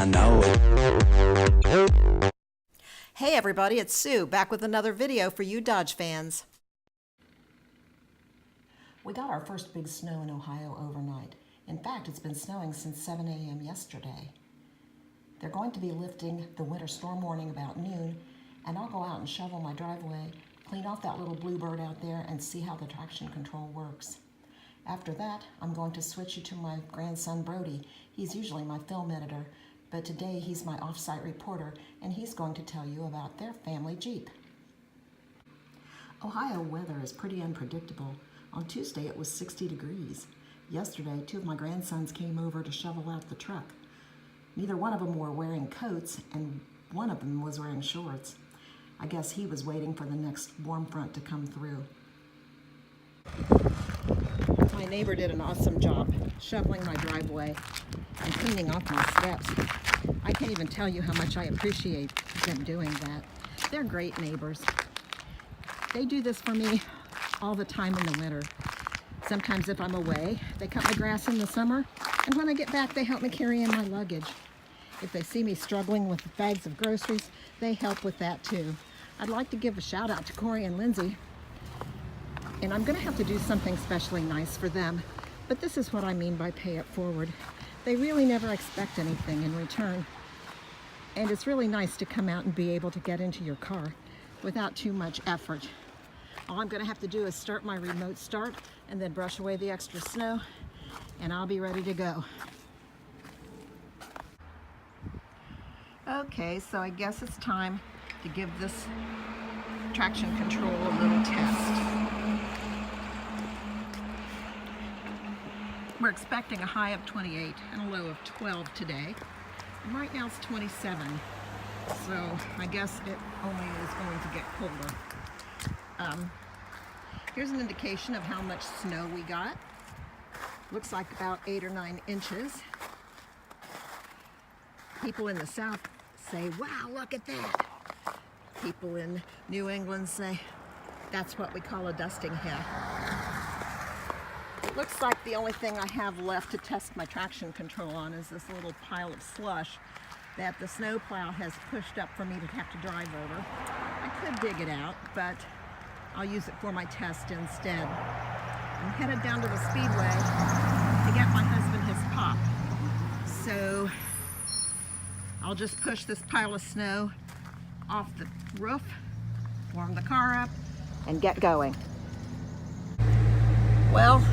I know it. Hey everybody, it's Sue, back with another video for you Dodge fans. We got our first big snow in Ohio overnight. In fact, it's been snowing since 7 a.m. yesterday. They're going to be lifting the winter storm warning about noon, and I'll go out and shovel my driveway, clean off that little Bluebird out there, and see how the traction control works. After that, I'm going to switch you to my grandson Brody. He's usually my film editor, but today he's my off-site reporter, and he's going to tell you about their family Jeep. Ohio weather is pretty unpredictable. On Tuesday it was 60 degrees. Yesterday, 2 of my grandsons came over to shovel out the truck. Neither one of them were wearing coats, and one of them was wearing shorts. I guess he was waiting for the next warm front to come through. My neighbor did an awesome job shoveling my driveway and cleaning off my steps. I can't even tell you how much I appreciate them doing that. They're great neighbors. They do this for me all the time in the winter. Sometimes if I'm away, they cut my grass in the summer, and when I get back, they help me carry in my luggage. If they see me struggling with bags of groceries, they help with that too. I'd like to give a shout out to Corey and Lindsay, and I'm gonna have to do something especially nice for them, but this is what I mean by pay it forward. They really never expect anything in return, and it's really nice to come out and be able to get into your car without too much effort. All I'm gonna have to do is start my remote start and then brush away the extra snow, and I'll be ready to go. Okay, so I guess it's time to give this traction control a little test. We're expecting a high of 28 and a low of 12 today, and right now it's 27, so I guess it only is going to get colder. Here's an indication of how much snow we got. Looks like about 8 or 9 inches. People in the south say, wow, look at that. People in New England say, that's what we call a dusting hill. It looks like the only thing I have left to test my traction control on is this little pile of slush that the snowplow has pushed up for me to have to drive over. I could dig it out, but I'll use it for my test instead. I'm headed down to the speedway to get my husband his pop. So I'll just push this pile of snow off the roof, warm the car up, and get going. Well,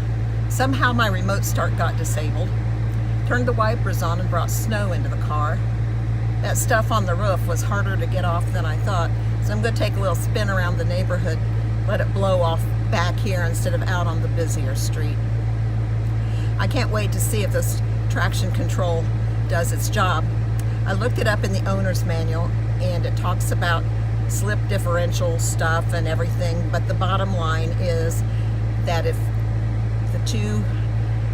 somehow my remote start got disabled. Turned the wipers on and brought snow into the car. That stuff on the roof was harder to get off than I thought, so I'm going to take a little spin around the neighborhood, let it blow off back here instead of out on the busier street. I can't wait to see if this traction control does its job. I looked it up in the owner's manual, and it talks about slip differential stuff and everything, but the bottom line is that if the 2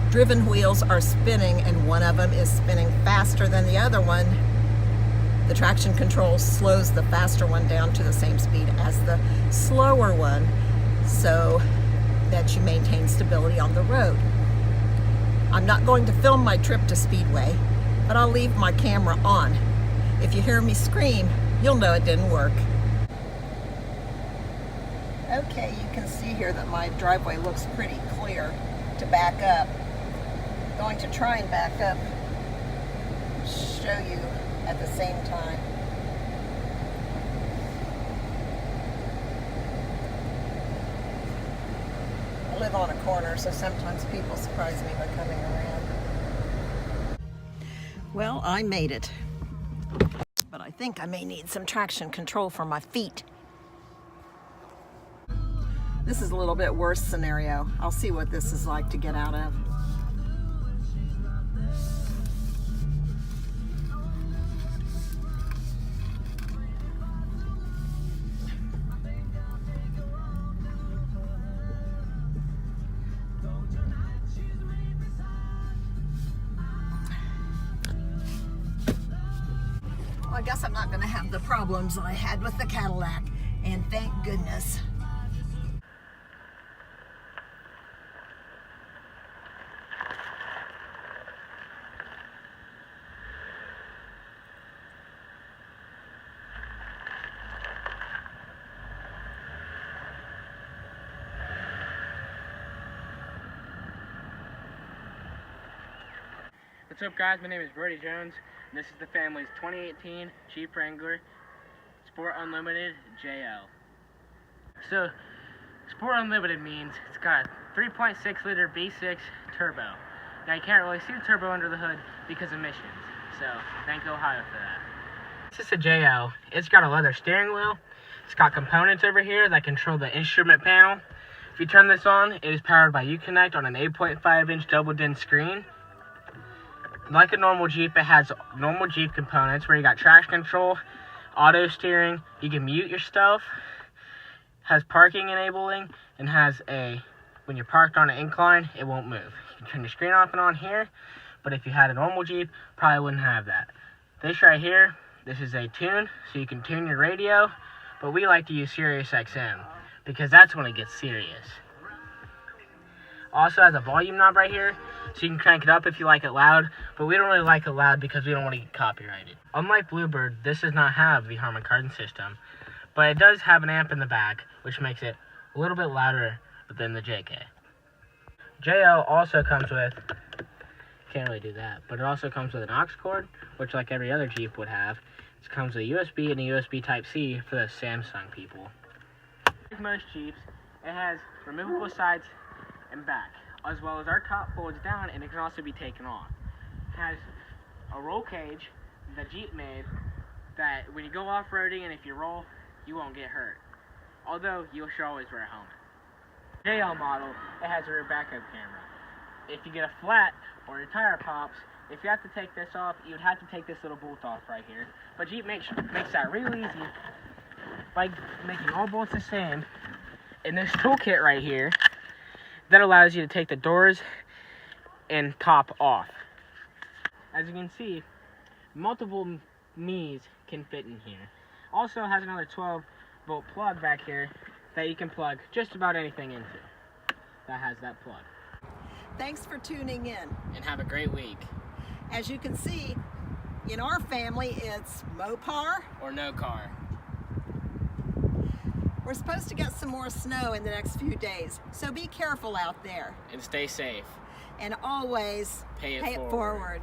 driven wheels are spinning and one of them is spinning faster than the other one, the traction control slows the faster one down to the same speed as the slower one, so that you maintain stability on the road. I'm not going to film my trip to Speedway, but I'll leave my camera on. If you hear me scream, you'll know it didn't work. Okay, you can see here that my driveway looks pretty clear to back up. I'm going to try and back up, show you at the same time. I live on a corner, so sometimes people surprise me by coming around. Well, I made it. But I think I may need some traction control for my feet. This is a little bit worse scenario. I'll see what this is like to get out of. Well, I guess I'm not going to have the problems I had with the Cadillac, and thank goodness. What's up, guys? My name is Bertie Jones, and this is the family's 2018 Jeep Wrangler Sport Unlimited JL. So, Sport Unlimited means it's got a 3.6 liter V6 turbo. Now you can't really see the turbo under the hood because of emissions, so thank Ohio for that. This is a JL. It's got a leather steering wheel. It's got components over here that control the instrument panel. If you turn this on, it is powered by Uconnect on an 8.5-inch double-din screen. Like a normal Jeep, it has normal Jeep components where you got traction control, auto steering, you can mute your stuff, has parking enabling, and has when you're parked on an incline, it won't move. You can turn your screen off and on here, but if you had a normal Jeep, probably wouldn't have that. This right here, this is a tune, so you can tune your radio, but we like to use Sirius XM because that's when it gets serious. Also has a volume knob right here, so you can crank it up if you like it loud, but we don't really like it loud because we don't want to get copyrighted. Unlike Bluebird, this does not have the Harman Kardon system, but it does have an amp in the back, which makes it a little bit louder than the JK. JL also comes with, can't really do that, but it also comes with an aux cord, which like every other Jeep would have. It comes with a USB and a USB Type-C for the Samsung people. Like most Jeeps, it has removable sides and back, as well as our top folds down, and it can also be taken off. It has a roll cage that Jeep made that when you go off-roading and if you roll, you won't get hurt. Although, you should always wear a helmet. JL model, it has a rear backup camera. If you get a flat or your tire pops, if you have to take this off, you would have to take this little bolt off right here. But Jeep makes that real easy by making all bolts the same. And this toolkit right here, that allows you to take the doors and top off. As you can see, multiple me's can fit in here. Also has another 12-volt plug back here that you can plug just about anything into that has that plug. Thanks for tuning in. And have a great week. As you can see, in our family, it's Mopar. Or no car. We're supposed to get some more snow in the next few days, so be careful out there. And stay safe. And always Pay it forward.